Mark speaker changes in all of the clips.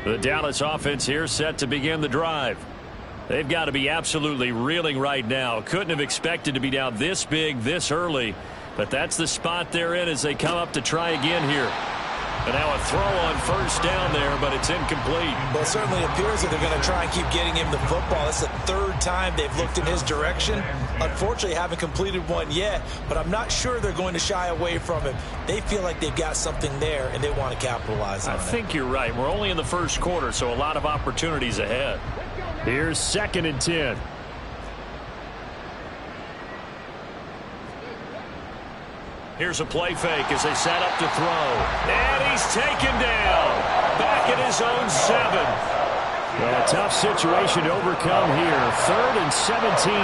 Speaker 1: The Dallas offense here set to begin the drive. They've got to be absolutely reeling right now. Couldn't have expected to be down this big this early, but that's the spot they're in as they come up to try again here. And now a throw on first down there, but it's incomplete.
Speaker 2: Well, it certainly appears that they're going to try and keep getting him the football. That's the third time they've looked in his direction. Unfortunately, haven't completed one yet, but I'm not sure they're going to shy away from him. They feel like they've got something there, and they want to capitalize on it.
Speaker 1: I think you're right. We're only in the first quarter, so a lot of opportunities ahead. Here's 2nd and 10. Here's a play fake as they set up to throw. And he's taken down. Back at his own 7. Well, a tough situation to overcome here. 3rd and 17.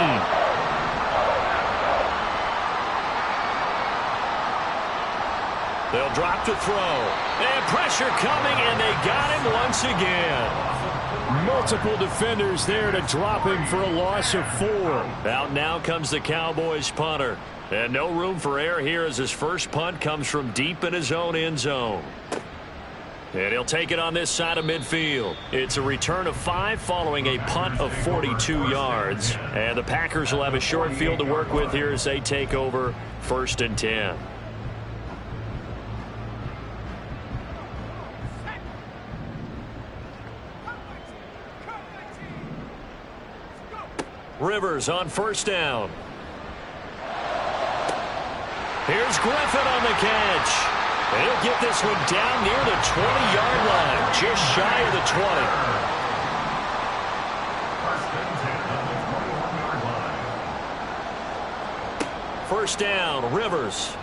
Speaker 1: They'll drop to throw. And pressure coming, and they got him once again. Multiple defenders there to him for a loss of 4. Out now comes the Cowboys punter. And no room for error here as his first punt comes from deep in his own end zone. And he'll take it on this side of midfield. It's a return of 5 following a punt of 42 yards. And the Packers will have a short field to work with here as they take over 1st and 10. Rivers on first down. Here's Griffin on the catch. And he'll get this one down near the 20-yard line, just shy of the 20. First down, Rivers.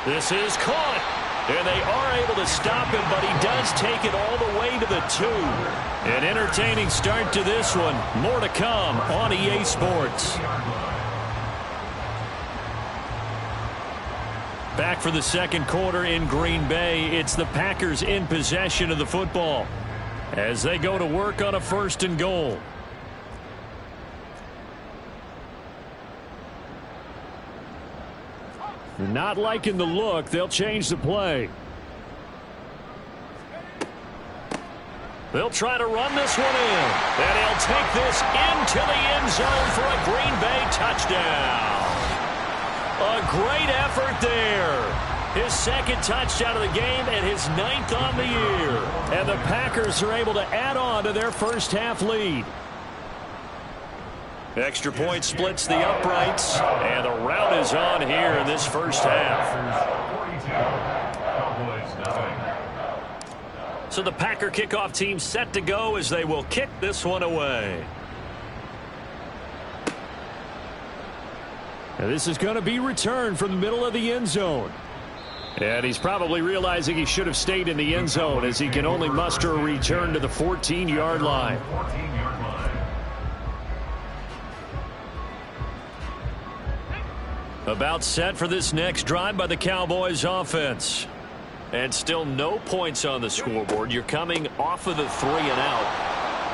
Speaker 1: This is caught. And they are able to stop him, but he does take it all the way to the 2. An entertaining start to this one. More to come on EA Sports. Back for the second quarter in Green Bay. It's the Packers in possession of the football as they go to work on a 1st and goal. Not liking the look. They'll change the play. They'll try to run this one in. And he'll take this into the end zone for a Green Bay touchdown. A great effort there. His 2nd touchdown of the game and his 9th on the year. And the Packers are able to add on to their first half lead. Extra point splits the uprights. And the route is on here in this first half. So the Packer kickoff team set to go as they will kick this one away. And this is going to be returned from the middle of the end zone. And he's probably realizing he should have stayed in the end zone as he can only muster a return to the 14-yard line. About set for this next drive by the Cowboys offense. And still no points on the scoreboard. You're coming off of the 3 and out.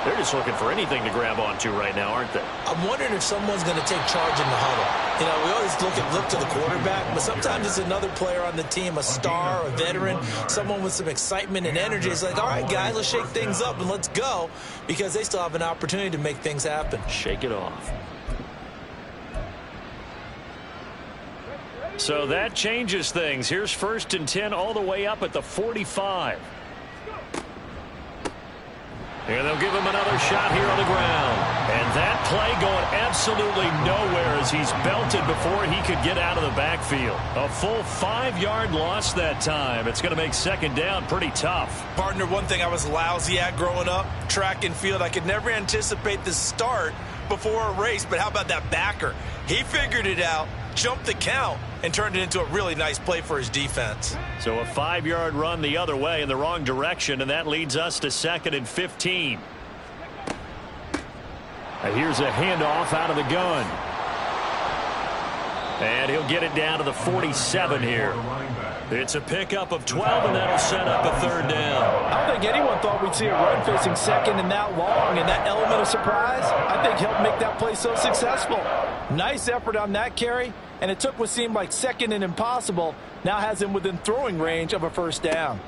Speaker 1: They're just looking for anything to grab onto right now, aren't they?
Speaker 2: I'm wondering if someone's going to take charge in the huddle. You know, we always look to the quarterback, but sometimes it's another player on the team, a star, a veteran, someone with some excitement and energy. It's like, all right, guys, let's shake things up and let's go, because they still have an opportunity to make things happen.
Speaker 1: Shake it off. So that changes things. Here's 1st and 10 all the way up at the 45. And they'll give him another shot here on the ground. And that play going absolutely nowhere as he's belted before he could get out of the backfield. A full 5-yard loss that time. It's going to make 2nd down pretty tough.
Speaker 2: Partner, one thing I was lousy at growing up, track and field, I could never anticipate the start before a race. But how about that backer? He figured it out, jumped the count, and turned it into a really nice play for his defense.
Speaker 1: So a 5-yard run the other way in the wrong direction, and that leads us to 2nd and 15. And here's a handoff out of the gun. And he'll get it down to the 47 here. It's a pickup of 12, and that'll set up a 3rd down.
Speaker 3: I don't think anyone thought we'd see a run facing 2nd and that long, and that element of surprise, I think, helped make that play so successful. Nice effort on that carry, and it took what seemed like 2nd and impossible, now has him within throwing range of a 1st down.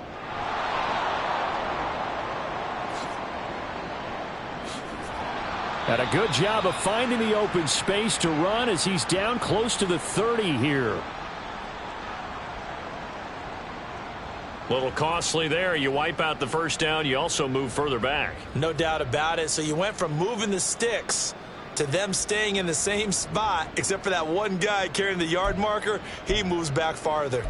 Speaker 1: And a good job of finding the open space to run as he's down close to the 30 here. Little costly there. You wipe out the first down. You also move further back.
Speaker 2: No doubt about it. So you went from moving the sticks to them staying in the same spot, except for that one guy carrying the yard marker. He moves back farther.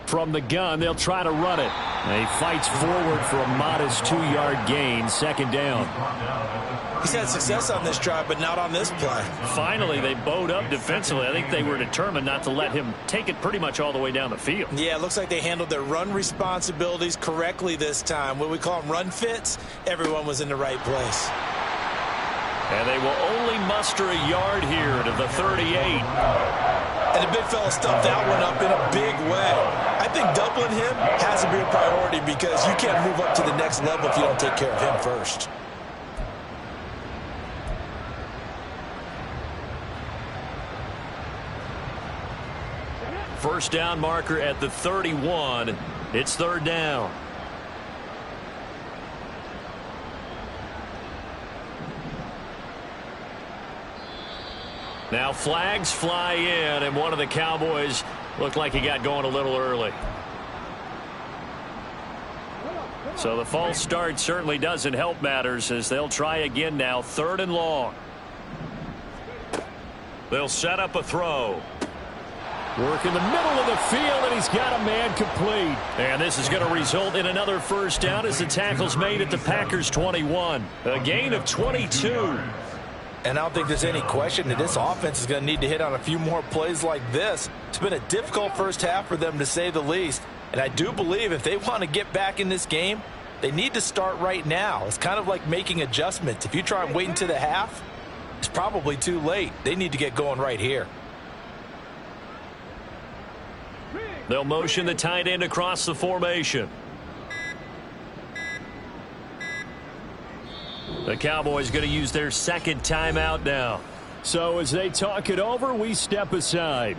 Speaker 1: From the gun, they'll try to run it. And he fights forward for a modest 2-yard gain, second down.
Speaker 2: He's had success on this drive, but not on this play.
Speaker 1: Finally, they bowed up defensively. I think they were determined not to let him take it pretty much all the way down the field.
Speaker 2: Yeah, it looks like they handled their run responsibilities correctly this time. What we call them run fits, everyone was in the right place.
Speaker 1: And they will only muster a yard here to the 38.
Speaker 2: And the big fella stuffed that one up in a big way. I think doubling him has to be a priority because you can't move up to the next level if you don't take care of him first.
Speaker 1: First down marker at the 31. It's third down. Now flags fly in, and one of the Cowboys looked like he got going a little early. So the false start certainly doesn't help matters as they'll try again now, third and long. They'll set up a throw. Work in the middle of the field, and he's got a man complete. And this is going to result in another first down as the tackle's made at the Packers' 21. A gain of 22.
Speaker 3: And I don't think there's any question that this offense is going to need to hit on a few more plays like this. It's been a difficult first half for them, to say the least. And I do believe if they want to get back in this game, they need to start right now. It's kind of like making adjustments. If you try and wait until the half, it's probably too late. They need to get going right here.
Speaker 1: They'll motion the tight end across the formation. The Cowboys going to use their second timeout now. So as they talk it over, we step aside.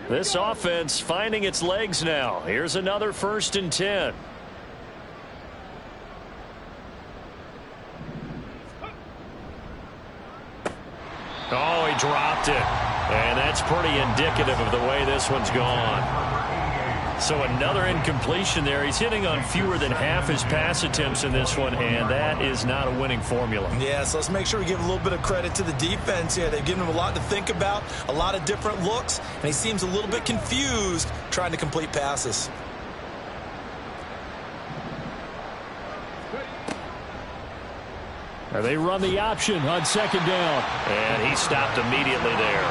Speaker 1: This offense finding its legs now. Here's another 1st and 10. Oh, he dropped it. And that's pretty indicative of the way this one's gone. So another incompletion there. He's hitting on fewer than half his pass attempts in this one, and that is not a winning formula.
Speaker 2: Yeah, so let's make sure we give a little bit of credit to the defense here. They've given him a lot to think about, a lot of different looks, and he seems a little bit confused trying to complete passes.
Speaker 1: They run the option on second down. And he stopped immediately there.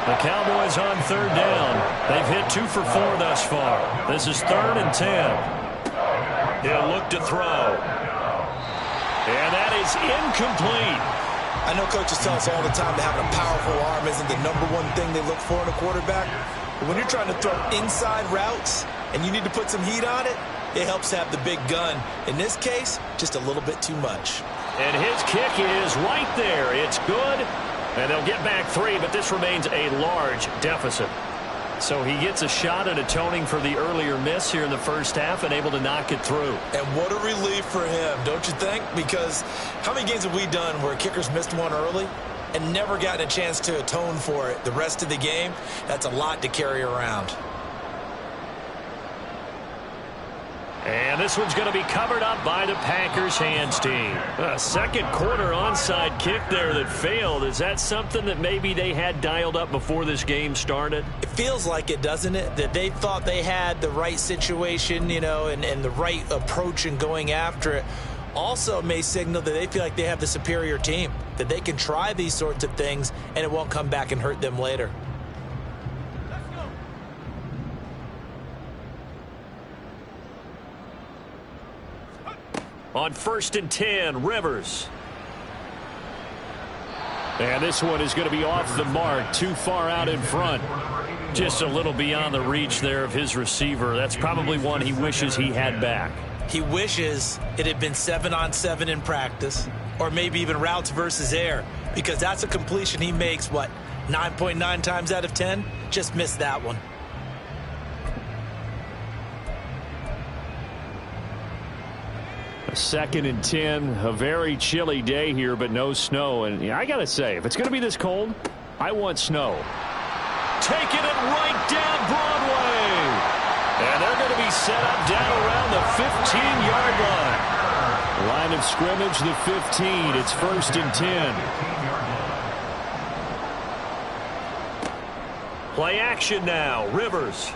Speaker 1: The Cowboys on third down. They've hit 2 for 4 thus far. This is 3rd and 10. He'll look to throw. And that is incomplete.
Speaker 2: I know coaches tell us all the time that having a powerful arm isn't the #1 thing they look for in a quarterback. But when you're trying to throw inside routes and you need to put some heat on it, it helps have the big gun. In this case, just a little bit too much.
Speaker 1: And his kick is right there. It's good. And they'll get back 3, but this remains a large deficit. So he gets a shot at atoning for the earlier miss here in the first half and able to knock it through.
Speaker 2: And what a relief for him, don't you think? Because how many games have we done where kickers missed one early and never gotten a chance to atone for it the rest of the game? That's a lot to carry around.
Speaker 1: And this one's going to be covered up by the Packers hands team. A second quarter onside kick there that failed. Is that something that maybe they had dialed up before this game started?
Speaker 2: It feels like it, doesn't it? That they thought they had the right situation, you know, and the right approach in going after it. Also may signal that they feel like they have the superior team, that they can try these sorts of things and it won't come back and hurt them later. On 1st and 10, Rivers.
Speaker 1: And this one is going to be off the mark, too far out in front. Just a little beyond the reach there of his receiver. That's probably one he wishes he had back.
Speaker 2: He wishes it had been 7-on-7 in practice, or maybe even routes versus air, because that's a completion he makes, 9.9 times out of 10? Just missed that one.
Speaker 1: A 2nd and 10, a very chilly day here, but no snow. And I got to say, if it's going to be this cold, I want snow. Taking it right down Broadway. And they're going to be set up down around the 15-yard line. Line of scrimmage, the 15. It's 1st and 10. Play action now. Rivers.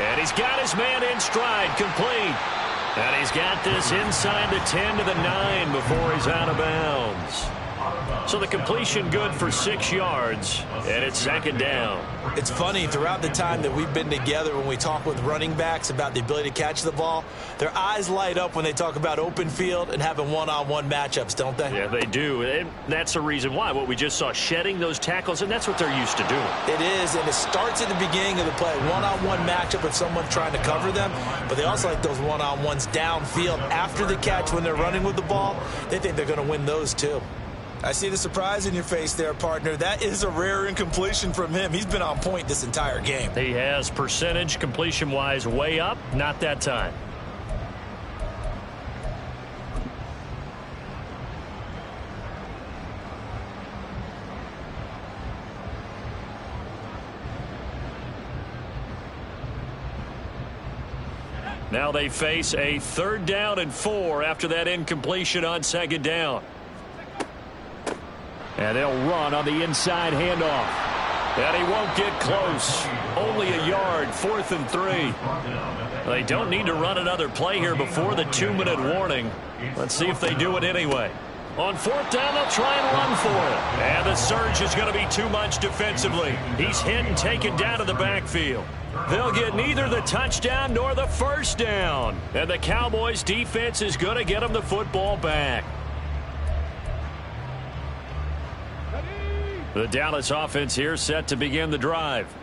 Speaker 1: And he's got his man in stride, complete. And he's got this inside the 10 to the 9 before he's out of bounds. So the completion good for 6 yards, and it's 2nd down.
Speaker 2: It's funny, throughout the time that we've been together, when we talk with running backs about the ability to catch the ball, their eyes light up when they talk about open field and having one-on-one matchups, don't they?
Speaker 1: Yeah, they do. And that's the reason why. What we just saw, shedding those tackles, and that's what they're used to doing.
Speaker 2: It is, and it starts at the beginning of the play. One-on-one matchup if someone's trying to cover them, but they also like those one-on-ones downfield after the catch when they're running with the ball. They think they're going to win those too. I see the surprise in your face there, partner. That is a rare incompletion from him. He's been on point this entire game.
Speaker 1: He has, percentage completion-wise way up, not that time. Now they face a 3rd down and 4 after that incompletion on 2nd down. And they'll run on the inside handoff. And he won't get close. Only a yard, 4th and 3. They don't need to run another play here before the 2-minute warning. Let's see if they do it anyway. On 4th down, they'll try and run for it. And the surge is going to be too much defensively. He's hit and taken down to the backfield. They'll get neither the touchdown nor the 1st down. And the Cowboys' defense is going to get them the football back. The Dallas offense here set to begin the drive.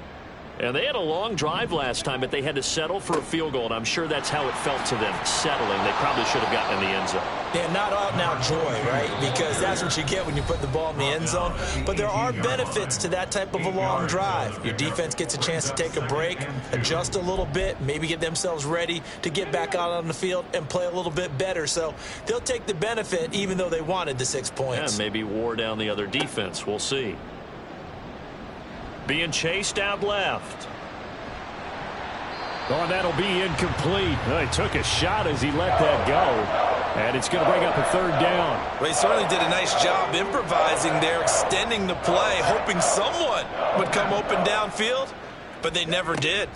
Speaker 1: And they had a long drive last time, but they had to settle for a field goal, and I'm sure that's how it felt to them, settling. They probably should have gotten in the end zone.
Speaker 2: Yeah, not out-and-out joy, right? Because that's what you get when you put the ball in the end zone. But there are benefits to that type of a long drive. Your defense gets a chance to take a break, adjust a little bit, maybe get themselves ready to get back out on the field and play a little bit better. So they'll take the benefit even though they wanted the 6 points.
Speaker 1: Yeah, maybe wore down the other defense. We'll see. Being chased out left. Oh, that'll be incomplete. He took a shot as he let that go. And it's going to bring up a 3rd down.
Speaker 2: Well, he certainly did a nice job improvising there, extending the play, hoping someone would come open downfield, but they never did.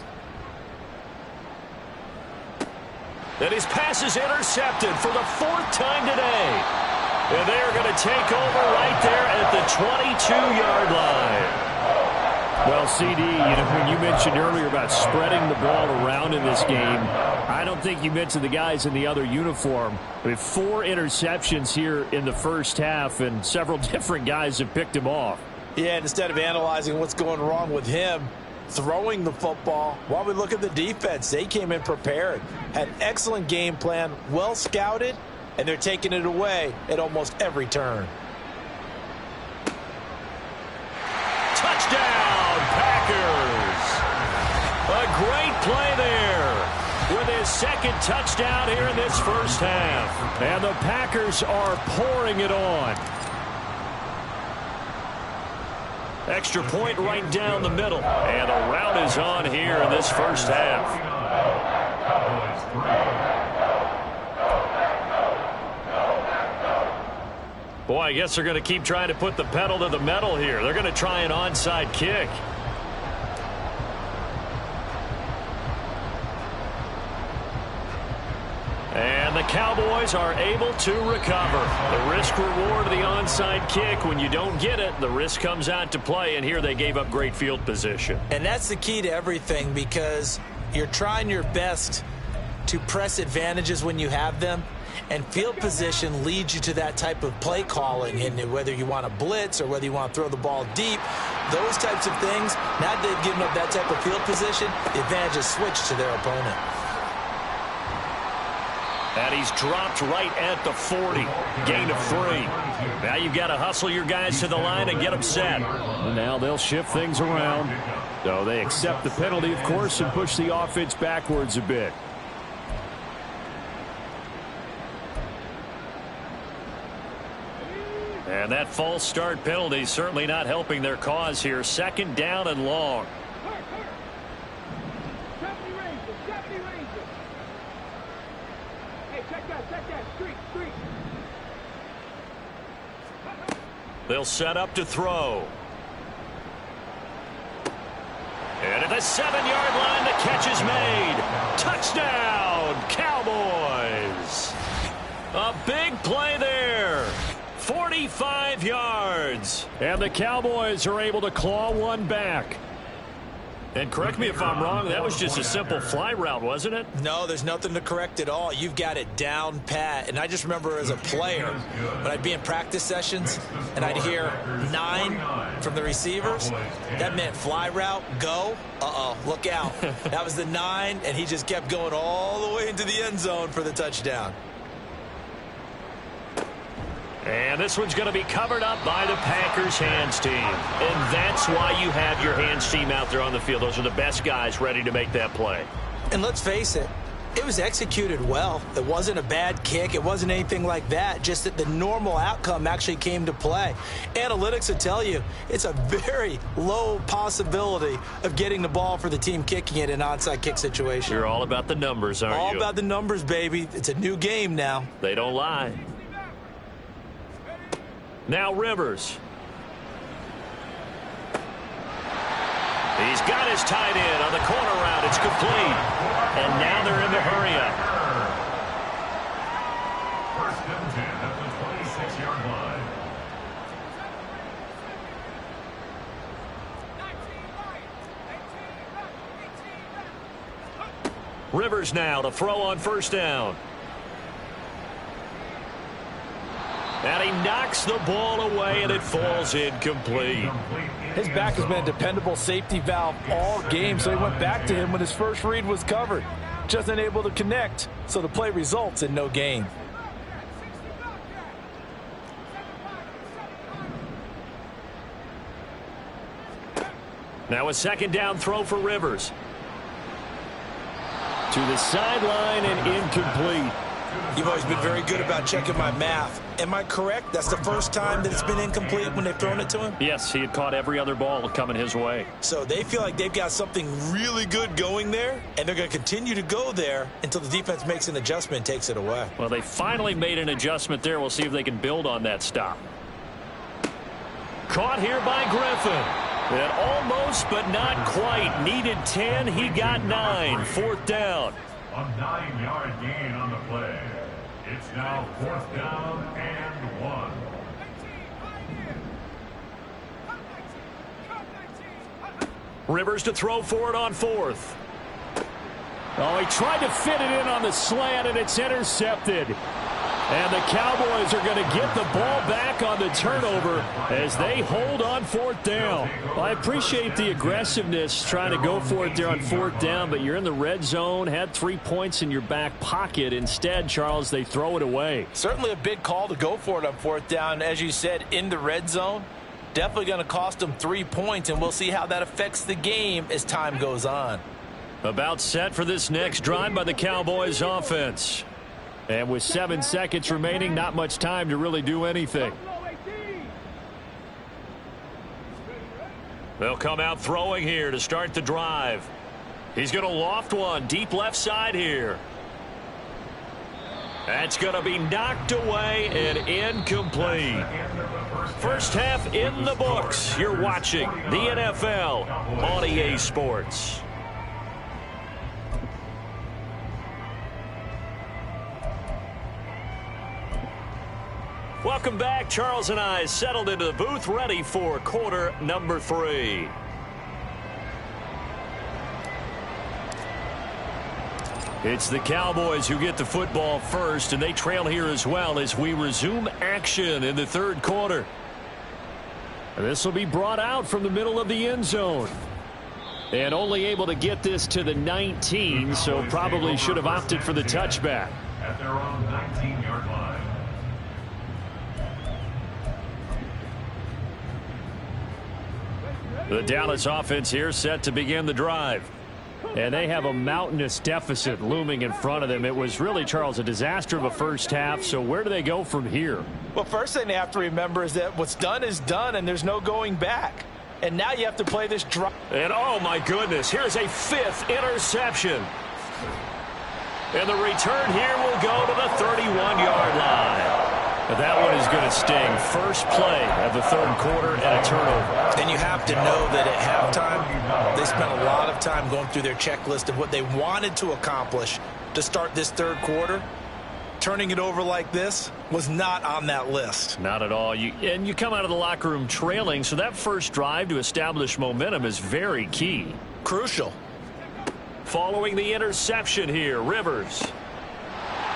Speaker 1: And his pass is intercepted for the 4th time today. And they're going to take over right there at the 22-yard line. Well, CD, when you mentioned earlier about spreading the ball around in this game, I don't think you mentioned the guys in the other uniform. We have 4 interceptions here in the first half, and several different guys have picked him off.
Speaker 2: Yeah, and instead of analyzing what's going wrong with him, throwing the football, while we look at the defense, they came in prepared, had an excellent game plan, well scouted, and they're taking it away at almost every turn.
Speaker 1: Touchdown, Packers! A great play there with his 2nd touchdown here in this first half. And the Packers are pouring it on. Extra point right down the middle. And the route is on here in this first half. Boy, I guess they're going to keep trying to put the pedal to the metal here. They're going to try an onside kick. And the Cowboys are able to recover. The risk-reward of the onside kick, when you don't get it, the risk comes out to play, and here they gave up great field position.
Speaker 2: And that's the key to everything, because you're trying your best to press advantages when you have them, And field position leads you to that type of play calling, and whether you want to blitz or whether you want to throw the ball deep, those types of things, now that they've given up that type of field position, the advantage is switched to their opponent.
Speaker 1: And he's dropped right at the 40. Gain of 3. Now you've got to hustle your guys to the line and get them set.
Speaker 4: And now they'll shift things around. So they accept the penalty, of course, and push the offense backwards a bit.
Speaker 1: And that false start penalty certainly not helping their cause here. 2nd down and long. They'll set up to throw. And at the 7-yard line, the catch is made. Touchdown, Cowboys. A big play there. 45 yards.
Speaker 4: And the Cowboys are able to claw one back.
Speaker 1: And correct me if I'm wrong, that was just a simple fly route, wasn't it?
Speaker 2: No, there's nothing to correct at all. You've got it down pat. And I just remember as a player, when I'd be in practice sessions and I'd hear 9 from the receivers, that meant fly route, go. Uh-oh, look out. That was the 9, and he just kept going all the way into the end zone for the touchdown.
Speaker 1: And this one's going to be covered up by the Packers hands team. And that's why you have your hands team out there on the field. Those are the best guys ready to make that play.
Speaker 2: And let's face it, it was executed well. It wasn't a bad kick. It wasn't anything like that. Just that the normal outcome actually came to play. Analytics will tell you it's a very low possibility of getting the ball for the team kicking it in an onside kick situation.
Speaker 1: You're all about the numbers, aren't you?
Speaker 2: All about the numbers, baby. It's a new game now.
Speaker 1: They don't lie. Now Rivers. He's got his tight end on the corner route. It's complete. And now they're in the hurry up.
Speaker 5: 1st and 10 at the 26-yard line.
Speaker 1: Rivers now to throw on 1st down. And he knocks the ball away, and it falls incomplete.
Speaker 3: His back has been a dependable safety valve all game, so he went back to him when his first read was covered. Just unable to connect, so the play results in no gain.
Speaker 1: Now a 2nd down throw for Rivers.
Speaker 4: To the sideline and incomplete.
Speaker 2: You've always been very good about checking my math. Am I correct? That's the first time that it's been incomplete when they've thrown it to him?
Speaker 1: Yes, he had caught every other ball coming his way.
Speaker 2: So they feel like they've got something really good going there, and they're going to continue to go there until the defense makes an adjustment and takes it away.
Speaker 1: Well, they finally made an adjustment there. We'll see if they can build on that stop. Caught here by Griffin. And almost, but not quite. Needed 10. He got 9. 4th down.
Speaker 5: A 9-yard gain on the play. It's now 4th down and 1.
Speaker 1: Rivers to throw for it on 4th.
Speaker 4: Oh, he tried to fit it in on the slant, and it's intercepted. And the Cowboys are going to get the ball back on the turnover as they hold on 4th down. Well, I appreciate the aggressiveness trying to go for it there on 4th down, but you're in the red zone, had 3 points in your back pocket. Instead, Charles, they throw it away.
Speaker 3: Certainly a big call to go for it on 4th down. As you said, in the red zone, definitely going to cost them 3 points, and we'll see how that affects the game as time goes on.
Speaker 1: About set for this next drive by the Cowboys offense.
Speaker 4: And with 7 seconds remaining, not much time to really do anything.
Speaker 1: They'll come out throwing here to start the drive. He's going to loft one deep left side here. That's going to be knocked away and incomplete. First half in the books. You're watching the NFL on EA Sports. Welcome back. Charles and I settled into the booth, ready for quarter number 3. It's the Cowboys who get the football first, and they trail here as well as we resume action in the third quarter. This will be brought out from the middle of the end zone. And only able to get this to the 19, so probably should have opted for the touchback.
Speaker 5: At their own 19-yard line.
Speaker 1: The Dallas offense here set to begin the drive. And they have a mountainous deficit looming in front of them. It was really, Charles, a disaster of a first half. So where do they go from here?
Speaker 3: Well, first thing they have to remember is that what's done is done, and there's no going back. And now you have to play this drive.
Speaker 1: And, oh, my goodness, here's a 5th interception. And the return here will go to the 31-yard line. That one is going to sting. First play of the third quarter and a turnover.
Speaker 2: And you have to know that at halftime, they spent a lot of time going through their checklist of what they wanted to accomplish to start this third quarter. Turning it over like this was not on that list.
Speaker 1: Not at all. And you come out of the locker room trailing, so that first drive to establish momentum is very key.
Speaker 2: Crucial.
Speaker 1: Following the interception here, Rivers.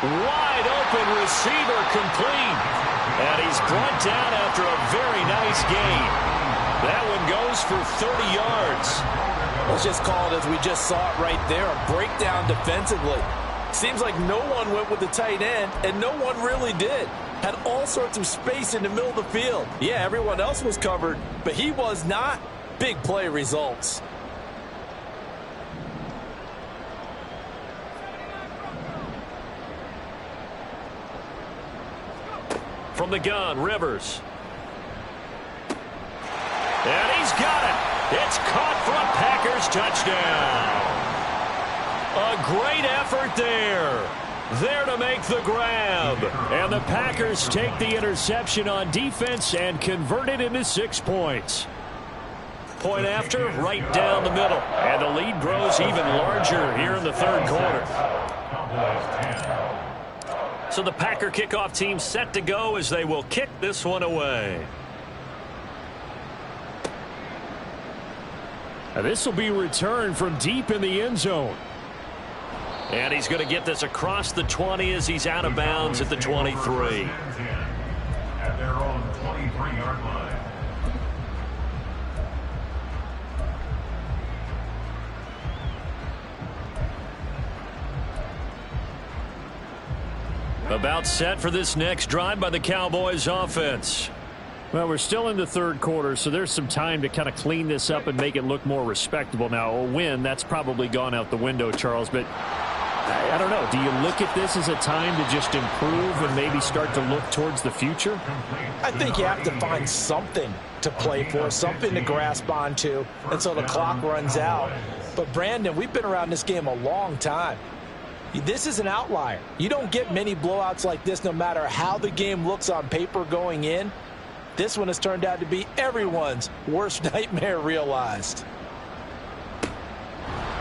Speaker 1: Wide open receiver complete. And he's brought down after a very nice gain. That one goes for 30 yards.
Speaker 3: Let's just call it as we just saw it right there, a breakdown defensively. Seems like no one went with the tight end, and no one really did. Had all sorts of space in the middle of the field. Yeah, everyone else was covered, but he was not. Big play results.
Speaker 1: From the gun, Rivers. And he's got it. It's caught for a Packers touchdown. A great effort there. There to make the grab. And the Packers take the interception on defense and convert it into 6 points. Point after, right down the middle. And the lead grows even larger here in the third quarter. So the Packer kickoff team set to go as they will kick this one away.
Speaker 4: Now this will be returned from deep in the end zone.
Speaker 1: And he's going to get this across the 20 as he's out of bounds at the 23.
Speaker 5: At their own 23-yard line.
Speaker 1: About set for this next drive by the Cowboys offense.
Speaker 4: Well, we're still in the third quarter, so there's some time to kind of clean this up and make it look more respectable. Now, a win, that's probably gone out the window, Charles, but I don't know. Do you look at this as a time to just improve and maybe start to look towards the future?
Speaker 2: I think you have to find something to play for, something to grasp onto until the clock runs out. But, Brandon, we've been around this game a long time. This is an outlier. You don't get many blowouts like this no matter how the game looks on paper going in. This one has turned out to be everyone's worst nightmare realized.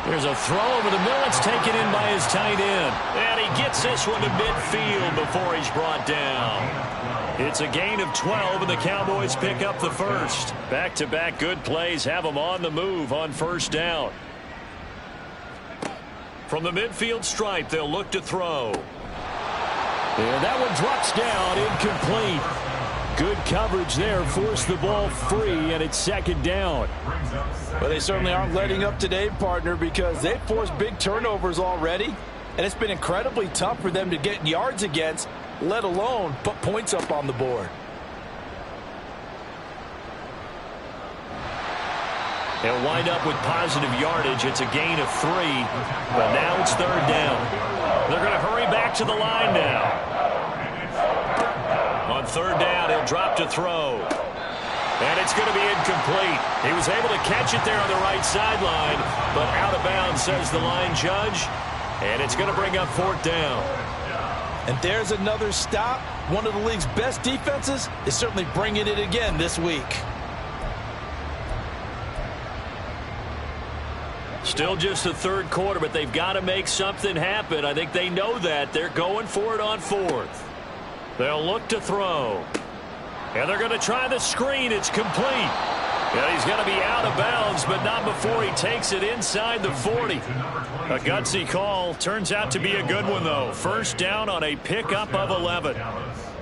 Speaker 1: There's a throw over the middle. It's taken in by his tight end. And he gets this one to midfield before he's brought down. It's a gain of 12, and the Cowboys pick up the first. Back-to-back good plays have them on the move on first down. From the midfield stripe, they'll look to throw.
Speaker 4: And that one drops down, incomplete. Good coverage there, forced the ball free, and it's second down.
Speaker 3: Well, they certainly aren't letting up today, partner, because they've forced big turnovers already, and it's been incredibly tough for them to get yards against, let alone put points up on the board.
Speaker 1: They'll wind up with positive yardage. It's a gain of 3, but now it's third down. They're going to hurry back to the line now. On third down, he'll drop to throw. And it's going to be incomplete. He was able to catch it there on the right sideline, but out of bounds, says the line judge. And it's going to bring up fourth down.
Speaker 2: And there's another stop. One of the league's best defenses is certainly bringing it again this week.
Speaker 1: Still just the third quarter, but they've got to make something happen. I think they know that. They're going for it on fourth. They'll look to throw. And they're going to try the screen. It's complete. Yeah, he's going to be out of bounds, but not before he takes it inside the 40. A gutsy call. Turns out to be a good one, though. First down on a pickup of 11.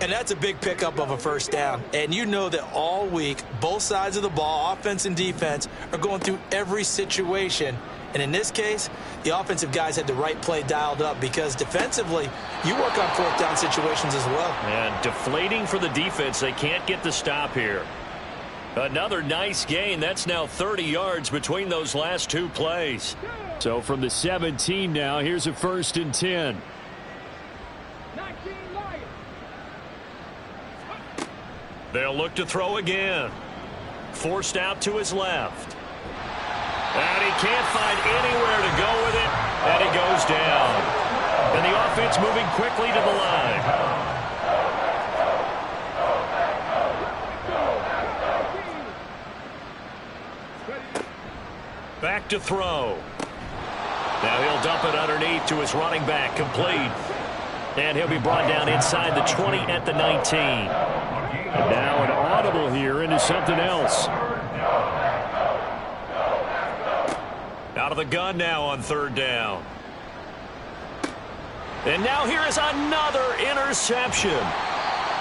Speaker 2: And that's a big pickup of a first down. And you know that all week, both sides of the ball, offense and defense, are going through every situation. And in this case, the offensive guys had the right play dialed up because defensively, you work on fourth down situations as well.
Speaker 1: And deflating for the defense. They can't get the stop here. Another nice gain. That's now 30 yards between those last two plays.
Speaker 4: So from the 17 now, here's a 1st and 10.
Speaker 1: They'll look to throw again. Forced out to his left. And he can't find anywhere to go with it. And he goes down. And the offense moving quickly to the line. Back to throw. Now he'll dump it underneath to his running back, complete. And he'll be brought down inside the 20 at the 19.
Speaker 4: And now an audible here into something else.
Speaker 1: Out of the gun now on 3rd down. And now here is another interception.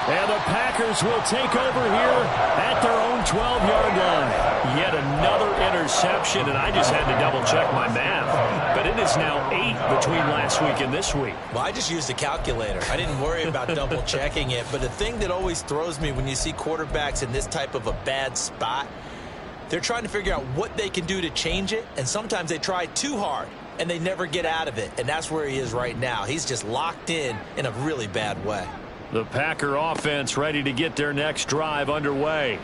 Speaker 4: And the Packers will take over here at their own 12-yard line.
Speaker 1: Yet another interception, and I just had to double-check my math. But it is now 8 between last week and this week.
Speaker 2: Well, I just used a calculator. I didn't worry about double-checking it. But the thing that always throws me when you see quarterbacks in this type of a bad spot, they're trying to figure out what they can do to change it, and sometimes they try too hard, and they never get out of it. And that's where he is right now. He's just locked in a really bad way.
Speaker 1: The Packer offense ready to get their next drive underway.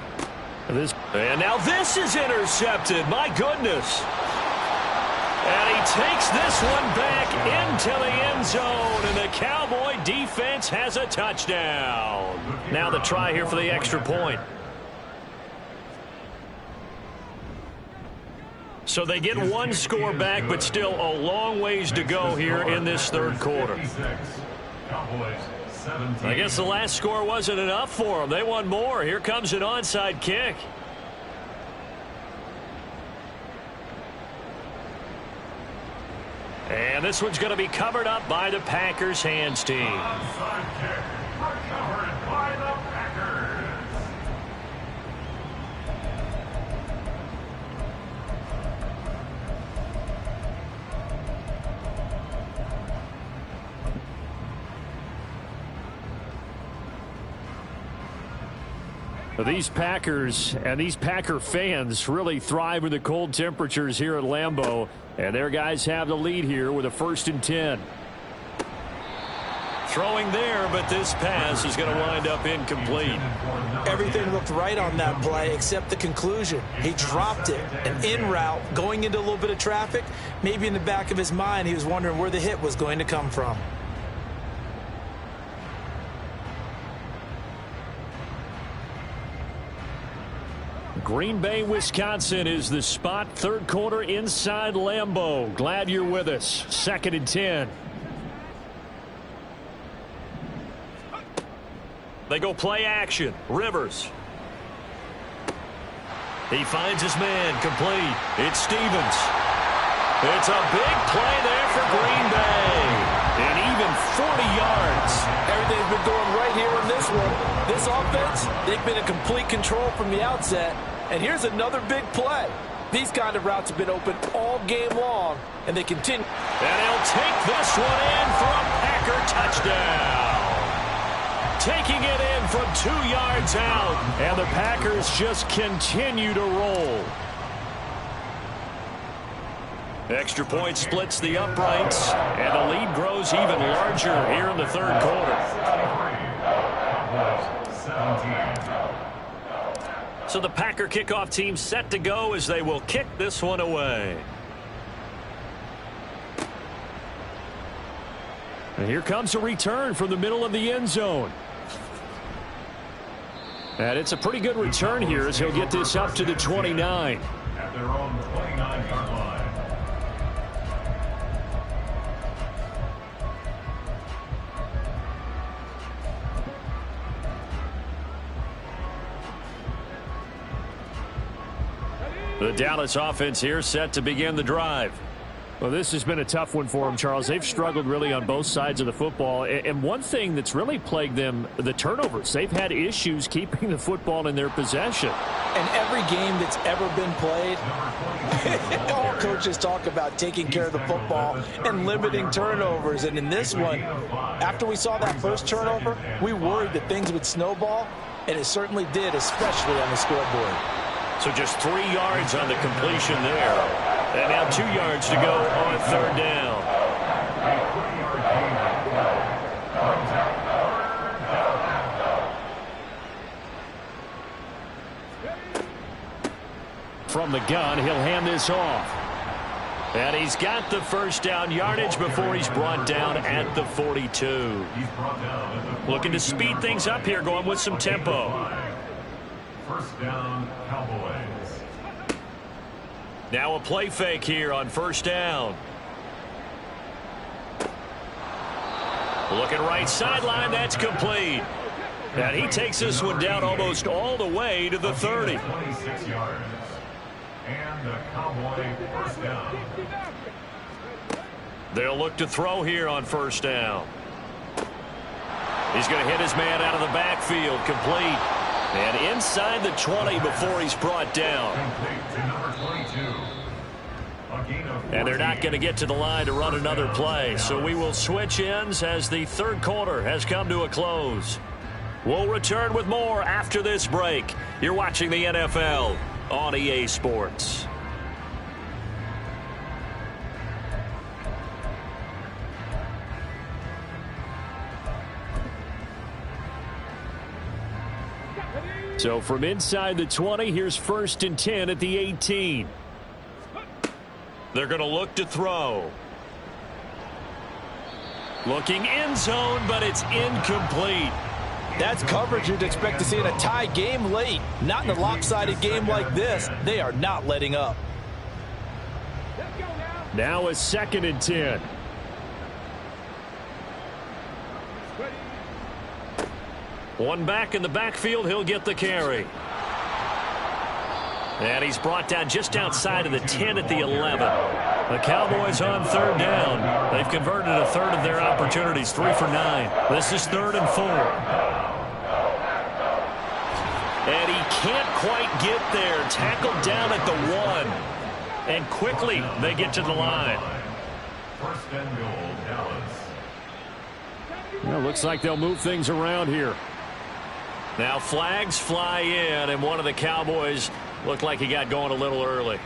Speaker 1: And now this is intercepted. My goodness. And he takes this one back into the end zone, and the Cowboy defense has a touchdown. Now the try here for the extra point. So they get one score back, but still a long ways to go here in this 3rd quarter. I guess the last score wasn't enough for them. They want more. Here comes an onside kick. And this one's going to be covered up by the Packers hands team.
Speaker 5: Onside kick recovered by the Packers.
Speaker 4: These Packers and these Packer fans really thrive in the cold temperatures here at Lambeau. And their guys have the lead here with a 1st and 10.
Speaker 1: Throwing there, but this pass is going to wind up incomplete.
Speaker 2: Everything looked right on that play except the conclusion. He dropped it, an in route, going into a little bit of traffic. Maybe in the back of his mind, he was wondering where the hit was going to come from.
Speaker 4: Green Bay, Wisconsin is the spot. 3rd quarter inside Lambeau. Glad you're with us. 2nd and 10.
Speaker 1: They go play action. Rivers. He finds his man, complete. It's Stevens. It's a big play there for Green Bay. And even 40 yards.
Speaker 3: Everything's been going right here in this one. This offense, they've been in complete control from the outset. And here's another big play. These kind of routes have been open all game long, and they continue.
Speaker 1: And he'll take this one in for a Packer touchdown. Taking it in from 2 yards out.
Speaker 4: And the Packers just continue to roll.
Speaker 1: Extra point splits the uprights, and the lead grows even larger here in the 3rd quarter. So the Packer kickoff team set to go as they will kick this one away.
Speaker 4: And here comes a return from the middle of the end zone. And it's a pretty good return here as he'll get this up to the 29.
Speaker 5: At their own 29-yard line.
Speaker 1: The Dallas offense here set to begin the drive.
Speaker 4: Well, this has been a tough one for them, Charles. They've struggled really on both sides of the football. And one thing that's really plagued them, the turnovers. They've had issues keeping the football in their possession.
Speaker 2: And every game that's ever been played, all coaches talk about taking care of the football and limiting turnovers. And in this one, after we saw that first turnover, we worried that things would snowball, and it certainly did, especially on the scoreboard.
Speaker 1: So just 3 yards on the completion there. And now 2 yards to go on third down.
Speaker 4: From the gun, he'll hand this off.
Speaker 1: And he's got the first down yardage before he's brought down at the 42. Looking to speed things up here, going with some tempo.
Speaker 5: First down, Cowboys.
Speaker 1: Now a play fake here on first down. Looking right sideline, that's complete. And he takes this one down almost all the way to the 30.
Speaker 5: 26 yards. And the Cowboy first down.
Speaker 1: They'll look to throw here on first down. He's going to hit his man out of the backfield, complete. And inside the 20 before he's brought down. And they're not going to get to the line to run another play. So we will switch ends as the third quarter has come to a close. We'll return with more after this break. You're watching the NFL on EA Sports.
Speaker 4: So from inside the 20, here's 1st and 10 at the 18.
Speaker 1: They're going to look to throw. Looking end zone, but it's incomplete.
Speaker 2: That's coverage you'd expect to see in a tie game late. Not in a lopsided game like this. They are not letting up.
Speaker 4: Now a 2nd and 10.
Speaker 1: One back in the backfield, he'll get the carry. And he's brought down just outside of the 10 at the 11. The Cowboys on third down. They've converted a third of their opportunities, 3 for 9. This is 3rd and 4. And he can't quite get there. Tackled down at the 1. And quickly they get to the line.
Speaker 5: First and goal, Dallas.
Speaker 4: Well, looks like they'll move things around here.
Speaker 1: Now flags fly in, and one of the Cowboys looked like he got going a little early.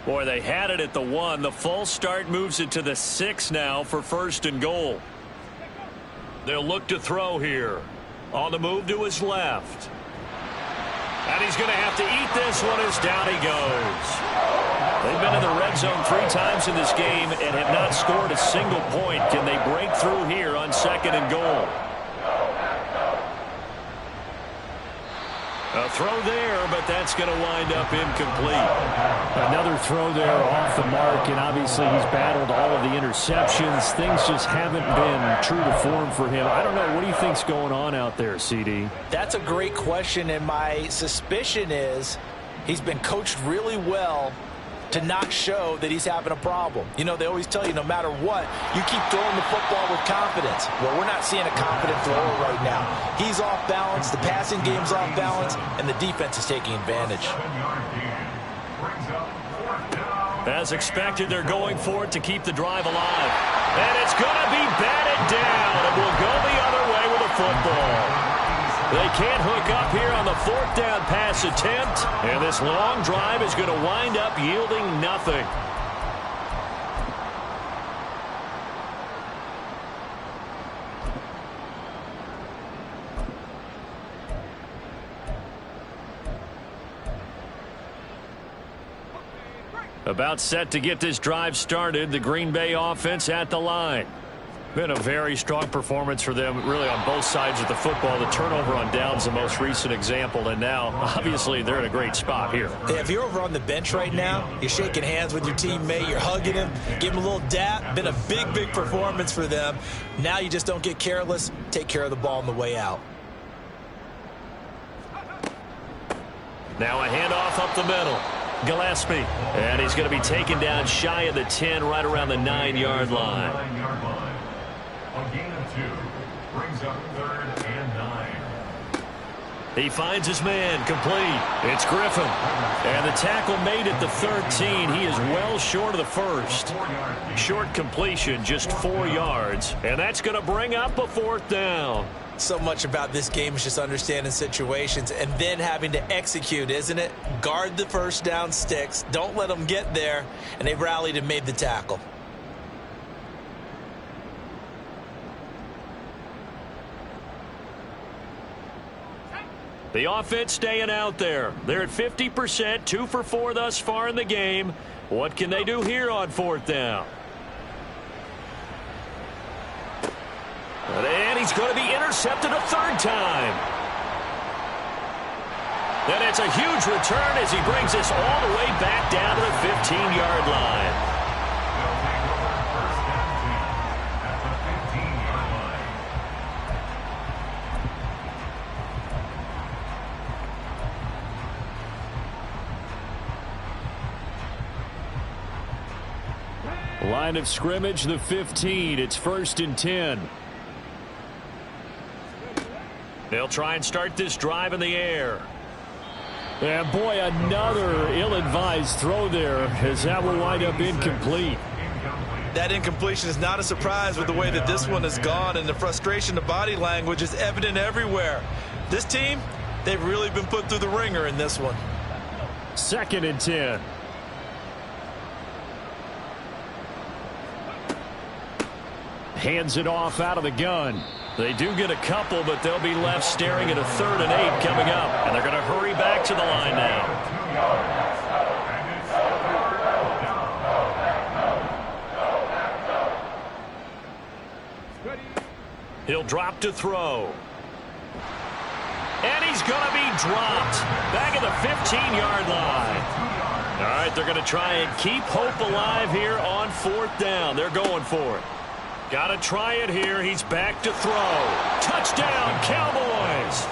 Speaker 1: Boy, they had it at the 1. The false start moves it to the 6 now for 1st and goal. They'll look to throw here. On the move to his left. And he's going to have to eat this one as down he goes. They've been in the red zone 3 times in this game and have not scored a single point. Can they break through here on 2nd and goal? A throw there, but that's going to wind up incomplete.
Speaker 4: Another throw there off the mark, and obviously he's battled all of the interceptions. Things just haven't been true to form for him. I don't know. What do you think's going on out there, CD?
Speaker 2: That's a great question, and my suspicion is he's been coached really well to not show that he's having a problem. You know, they always tell you no matter what, you keep throwing the football with confidence. Well, we're not seeing a confident thrower right now. He's off balance, the passing game's off balance, and the defense is taking advantage.
Speaker 1: As expected, they're going for it to keep the drive alive. And it's going to be batted down, and will go the other way with a football. They can't hook up here on the 4th down pass attempt, and this long drive is going to wind up yielding nothing. About set to get this drive started, the Green Bay offense at the line. Been a very strong performance for them, really, on both sides of the football. The turnover on downs, the most recent example, and now, obviously, they're in a great spot here.
Speaker 2: Yeah, if you're over on the bench right now, you're shaking hands with your teammate, you're hugging him, give him a little dap. Been a big, big performance for them. Now you just don't get careless. Take care of the ball on the way out.
Speaker 1: Now a handoff up the middle. Gillespie. And he's going to be taken down shy of the 10, right around the 9-yard line.
Speaker 5: A gain of 2 brings up 3rd and 9.
Speaker 1: He finds his man, complete. It's Griffin. And the tackle made at the 13. He is well short of the first. Short completion, just 4 yards. And that's going to bring up a 4th down.
Speaker 2: So much about this game is just understanding situations and then having to execute, isn't it? Guard the first down sticks. Don't let them get there. And they rallied and made the tackle.
Speaker 1: The offense staying out there. They're at 50%, 2 for 4 thus far in the game. What can they do here on 4th down? And he's going to be intercepted a 3rd time. And it's a huge return as he brings us all the way back down to the 15-yard line.
Speaker 5: They'll take over 1st and 10 at the 15-yard line.
Speaker 4: Line of scrimmage, the 15. It's 1st and 10.
Speaker 1: They'll try and start this drive in the air.
Speaker 4: And boy, another ill-advised throw there, as that will wind up incomplete.
Speaker 3: That incompletion is not a surprise with the way that this one has gone, and the frustration, the body language is evident everywhere. This team, they've really been put through the ringer in this one.
Speaker 4: 2nd and 10. Hands it off out of the gun.
Speaker 1: They do get a couple, but they'll be left staring at a 3rd and 8 coming up. And they're going to hurry back to the line now. He'll drop to throw. And he's going to be dropped. Back at the 15-yard line. All right, they're going to try and keep hope alive here on 4th down. They're going for it. Got to try it here. He's back to throw. Touchdown, Cowboys.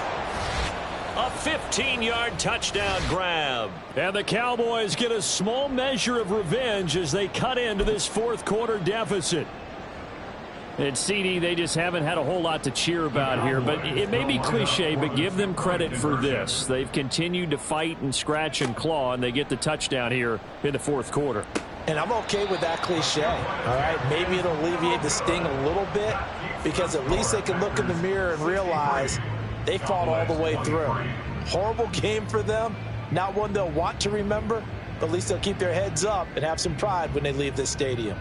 Speaker 1: A 15-yard touchdown grab.
Speaker 4: And the Cowboys get a small measure of revenge as they cut into this 4th quarter deficit. And CD, they just haven't had a whole lot to cheer about here. But it may be cliche, but give them credit for this. They've continued to fight and scratch and claw, and they get the touchdown here in the 4th quarter.
Speaker 2: And I'm okay with that cliche, all right? Maybe it'll alleviate the sting a little bit because at least they can look in the mirror and realize they fought all the way through. Horrible game for them, not one they'll want to remember, but at least they'll keep their heads up and have some pride when they leave this stadium.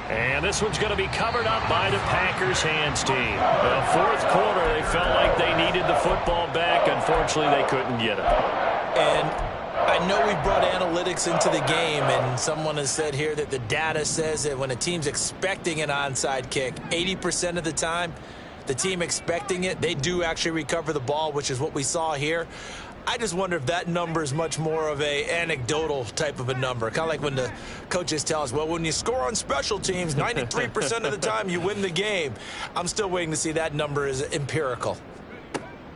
Speaker 1: And this one's going to be covered up by the Packers hands team. The 4th quarter, they felt like they needed the football back. Unfortunately, they couldn't get it.
Speaker 2: And I know we brought analytics into the game, and someone has said here that the data says that when a team's expecting an onside kick, 80% of the time, the team expecting it, they do actually recover the ball, which is what we saw here. I just wonder if that number is much more of a anecdotal type of a number. Kind of like when the coaches tell us, well, when you score on special teams, 93% of the time you win the game. I'm still waiting to see that number is empirical.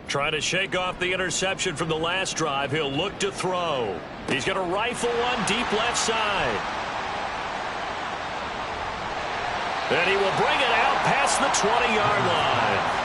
Speaker 1: Trying to shake off the interception from the last drive. He'll look to throw. He's going to rifle one deep left side. And he will bring it out past the 20-yard line.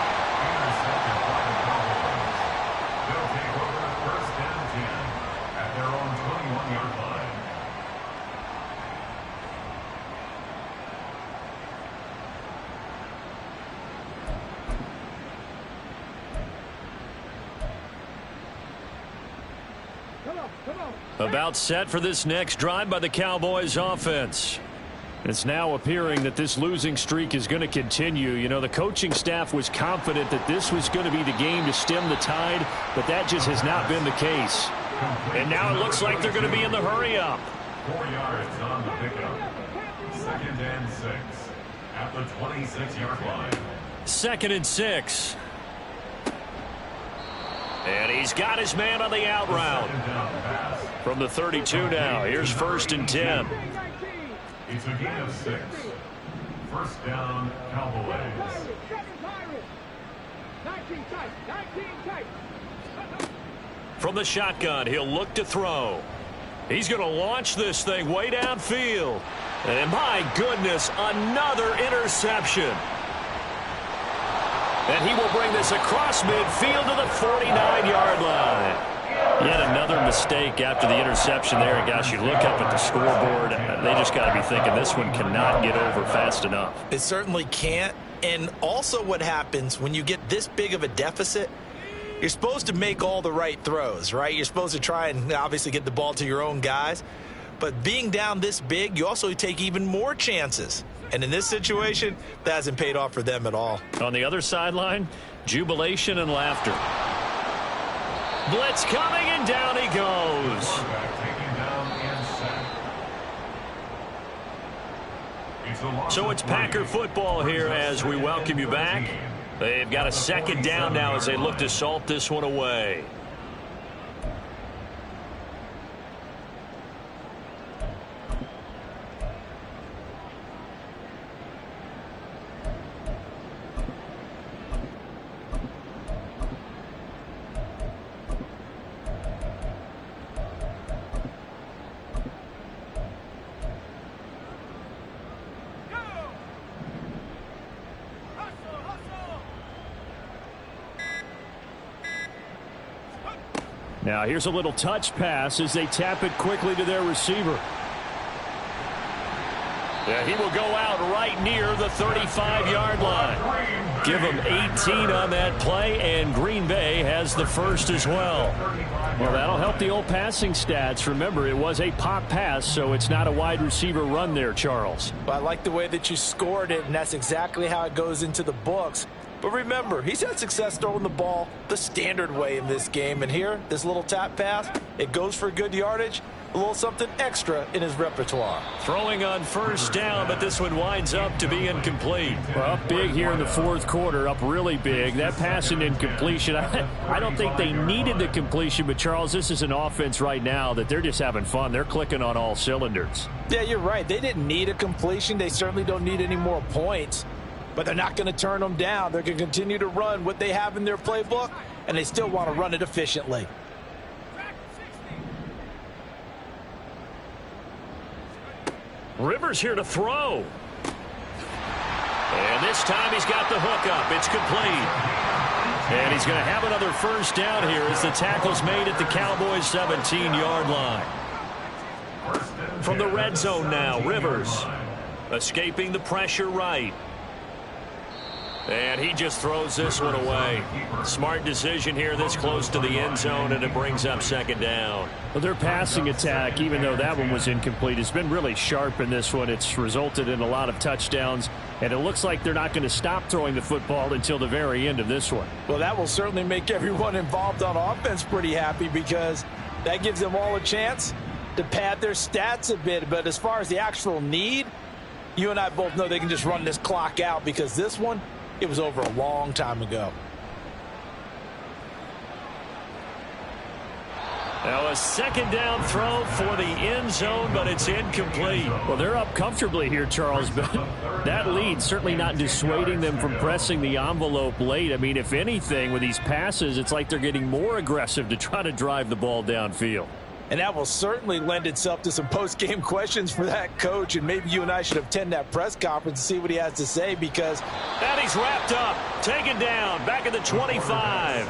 Speaker 1: About set for this next drive by the Cowboys offense.
Speaker 4: It's now appearing that this losing streak is going to continue. You know, the coaching staff was confident that this was going to be the game to stem the tide, but that just has not been the case.
Speaker 1: And now it looks like they're going to be in the hurry up.
Speaker 5: 4 yards on the pickup. 2nd and 6 at the 26-yard line.
Speaker 1: 2nd and 6. And he's got his man on the out route. From the 32 now. Here's 1st and 10.
Speaker 5: It's a gain of 6. 1st down, Cowboys.
Speaker 1: From the shotgun, he'll look to throw. He's going to launch this thing way downfield. And my goodness, another interception. And he will bring this across midfield to the 49-yard line. Yet another mistake after the interception there. And gosh, you look up at the scoreboard, they just got to be thinking this one cannot get over fast enough.
Speaker 2: It certainly can't. And also what happens when you get this big of a deficit, you're supposed to make all the right throws, right? You're supposed to try and obviously get the ball to your own guys. But being down this big, you also take even more chances. And in this situation, that hasn't paid off for them at all.
Speaker 1: On the other sideline, jubilation and laughter. Blitz coming, and down he goes. So it's Packer football here as we welcome you back. They've got a 2nd down now as they look to salt this one away. Now here's a little touch pass as they tap it quickly to their receiver. Yeah, he will go out right near the 35-yard line. Give him 18 on that play, and Green Bay has the first as well. Well, that'll help the old passing stats. Remember, it was a pop pass, so it's not a wide receiver run there, Charles.
Speaker 3: But I like the way that you scored it, and that's exactly how it goes into the books. But remember, he's had success throwing the ball the standard way in this game. And here, this little tap pass, it goes for good yardage, a little something extra in his repertoire.
Speaker 1: Throwing on 1st down, but this one winds up to be incomplete. Well, up big here in the 4th quarter, up really big. That pass and incompletion, I don't think they needed the completion, but Charles, this is an offense right now that they're just having fun. They're clicking on all cylinders.
Speaker 3: Yeah, you're right. They didn't need a completion. They certainly don't need any more points. But they're not going to turn them down. They're going to continue to run what they have in their playbook, and they still want to run it efficiently.
Speaker 1: Rivers here to throw. And this time he's got the hook up. It's complete. And he's going to have another 1st down here as the tackle's made at the Cowboys' 17-yard line. From the red zone now, Rivers escaping the pressure right. And he just throws this one away. Smart decision here this close to the end zone, and it brings up 2nd down. Well, their passing attack, even though that one was incomplete, has been really sharp in this one. It's resulted in a lot of touchdowns, and it looks like they're not going to stop throwing the football until the very end of this one.
Speaker 3: Well, that will certainly make everyone involved on offense pretty happy because that gives them all a chance to pad their stats a bit. But as far as the actual need, you and I both know they can just run this clock out because this one, it was over a long time ago.
Speaker 1: Now a 2nd down throw for the end zone, but it's incomplete. Well, they're up comfortably here, Charles, but that lead certainly not dissuading them from pressing the envelope late. I mean, if anything, with these passes, it's like they're getting more aggressive to try to drive the ball downfield.
Speaker 3: And that will certainly lend itself to some post-game questions for that coach. And maybe you and I should attend that press conference and see what he has to say because...
Speaker 1: And he's wrapped up, taken down, back at the 25.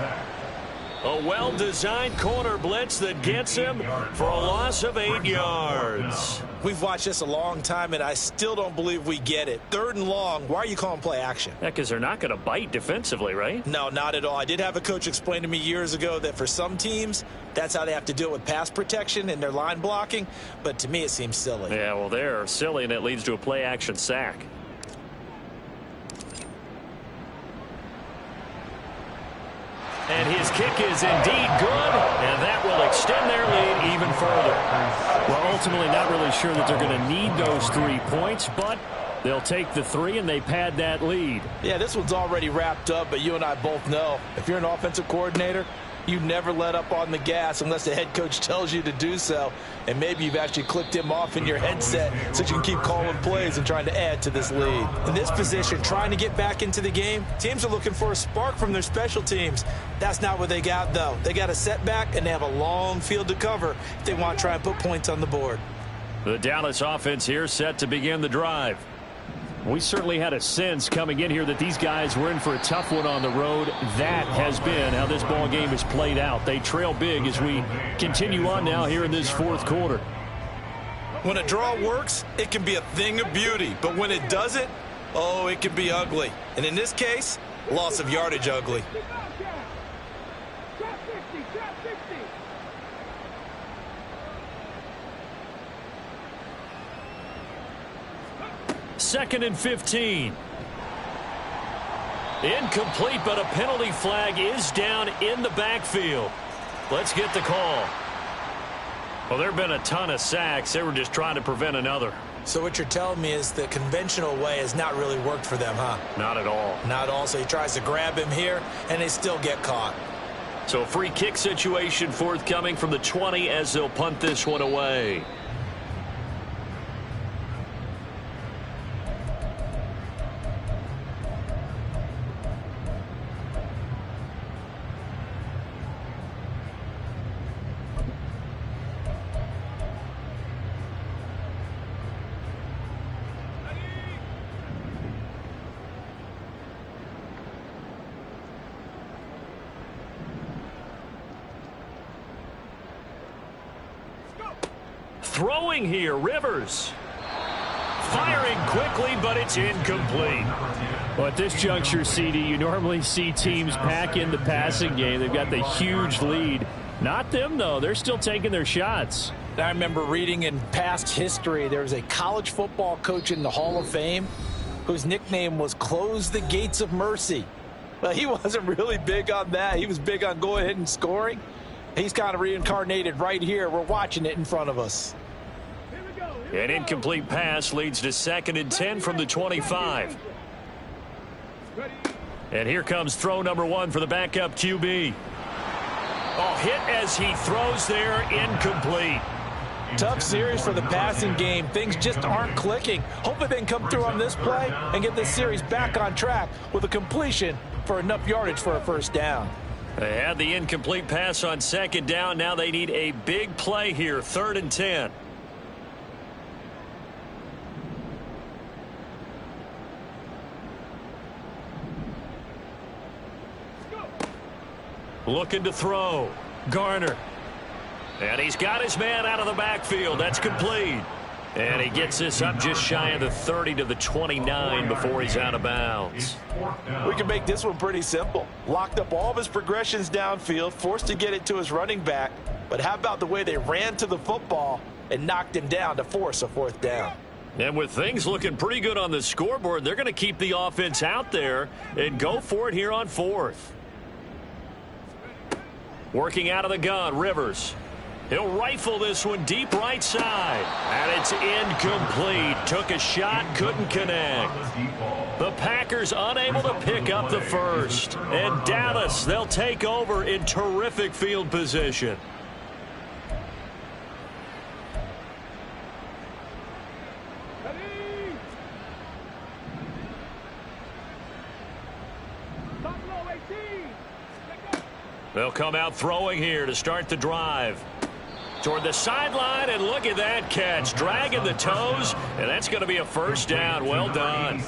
Speaker 1: A well-designed corner blitz that gets him for a loss of 8 yards.
Speaker 2: We've watched this a long time, and I still don't believe we get it. 3rd and long, why are you calling play action?
Speaker 1: Yeah, because they're not going to bite defensively, right?
Speaker 2: No, not at all. I did have a coach explain to me years ago that for some teams, that's how they have to deal with pass protection and their line blocking. But to me, it seems silly.
Speaker 1: Yeah, well, they're silly, and it leads to a play-action sack. And his kick is indeed good, and that will extend their lead even further.
Speaker 4: Well, ultimately not really sure that they're going to need those 3 points, but they'll take the 3 and they pad that lead.
Speaker 3: Yeah, this one's already wrapped up, but you and I both know if you're an offensive coordinator, you never let up on the gas unless the head coach tells you to do so. And maybe you've actually clicked him off in your headset so you can keep calling plays and trying to add to this lead.
Speaker 2: In this position, trying to get back into the game, teams are looking for a spark from their special teams. That's not what they got, though. They got a setback, and they have a long field to cover if they want to try and put points on the board.
Speaker 1: The Dallas offense here set to begin the drive.
Speaker 4: We certainly had a sense coming in here that these guys were in for a tough one on the road. That has been how this ball game has played out. They trail big as we continue on now here in this 4th quarter.
Speaker 3: When a draw works, it can be a thing of beauty. But when it doesn't, oh, it can be ugly. And in this case, loss of yardage ugly.
Speaker 1: Second and 15. Incomplete, but a penalty flag is down in the backfield. Let's get the call. Well, there have been a ton of sacks. They were just trying to prevent another.
Speaker 2: So what you're telling me is the conventional way has not really worked for them, huh?
Speaker 1: Not at all.
Speaker 2: Not all. So he tries to grab him here, and they still get caught.
Speaker 1: So a free kick situation forthcoming from the 20 as they'll punt this one away. Throwing here, Rivers. Firing quickly, but it's incomplete.
Speaker 4: Well, at this juncture, CD, you normally see teams pack in the passing game. They've got the huge lead. Not them, though. They're still taking their shots.
Speaker 3: I remember reading in past history, there was a college football coach in the Hall of Fame whose nickname was Close the Gates of Mercy. Well, he wasn't really big on that. He was big on go ahead and scoring. He's kind of reincarnated right here. We're watching it in front of us.
Speaker 1: An incomplete pass leads to 2nd and 10 from the 25. And here comes throw number 1 for the backup QB. Oh, hit as he throws there, incomplete.
Speaker 3: Tough series for the passing game. Things just aren't clicking. Hopefully they can come through on this play and get this series back on track with a completion for enough yardage for a first down.
Speaker 1: They had the incomplete pass on 2nd down. Now they need a big play here, 3rd and 10. Looking to throw. Garner. And he's got his man out of the backfield. That's complete. And he gets this up just shy of the 30 to the 29 before he's out of bounds.
Speaker 3: We can make this one pretty simple. Locked up all of his progressions downfield, forced to get it to his running back. But how about the way they ran to the football and knocked him down to force a 4th down?
Speaker 1: And with things looking pretty good on the scoreboard, they're going to keep the offense out there and go for it here on 4th. Working out of the gun, Rivers. He'll rifle this one deep right side. And it's incomplete. Took a shot, couldn't connect. The Packers unable to pick up the first. And Dallas, they'll take over in terrific field position. They'll come out throwing here to start the drive. Toward the sideline, and look at that catch. Dragging the toes, and that's going to be a first down. Well done.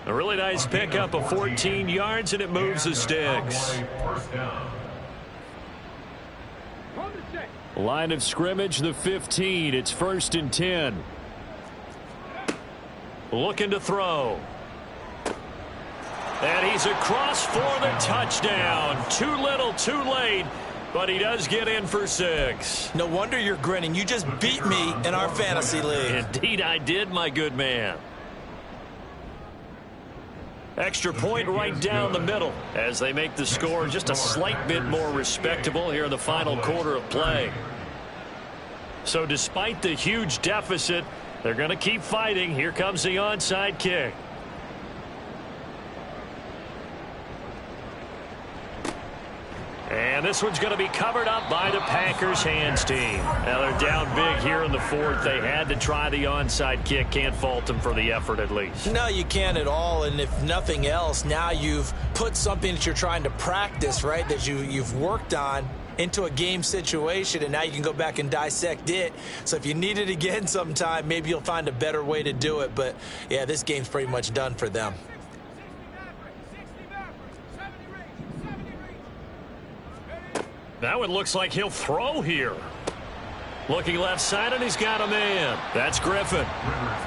Speaker 1: A really nice pickup of 14 yards, and it moves the sticks.
Speaker 4: Line of scrimmage, the 15. It's 1st and 10.
Speaker 1: Looking to throw. And he's across for the touchdown. Too little, too late, but he does get in for 6.
Speaker 2: No wonder you're grinning. You just beat me in our fantasy league.
Speaker 1: Indeed I did, my good man. Extra point right down the middle as they make the score just a slight bit more respectable here in the final quarter of play. So despite the huge deficit, they're going to keep fighting. Here comes the onside kick. And this one's going to be covered up by the Packers hands team. Now they're down big here in the fourth. They had to try the onside kick. Can't fault them for the effort at least.
Speaker 2: No, you can't at all. And if nothing else, now you've put something that you're trying to practice, right, that you've worked on into a game situation, and now you can go back and dissect it. So if you need it again sometime, maybe you'll find a better way to do it. But, yeah, this game's pretty much done for them.
Speaker 1: That one looks like he'll throw here. Looking left side, and he's got a man. That's Griffin.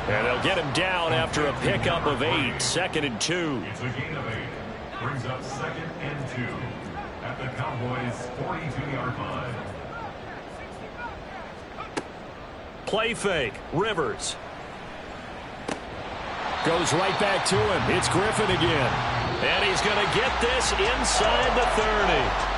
Speaker 1: And they'll get him down after a pickup of 8. 2nd and 2.
Speaker 5: It's a gain of 8. Brings up 2nd and 2 at the Cowboys' 42-yard line.
Speaker 1: Play fake. Rivers.
Speaker 4: Goes right back to him. It's Griffin again.
Speaker 1: And he's going to get this inside the 30.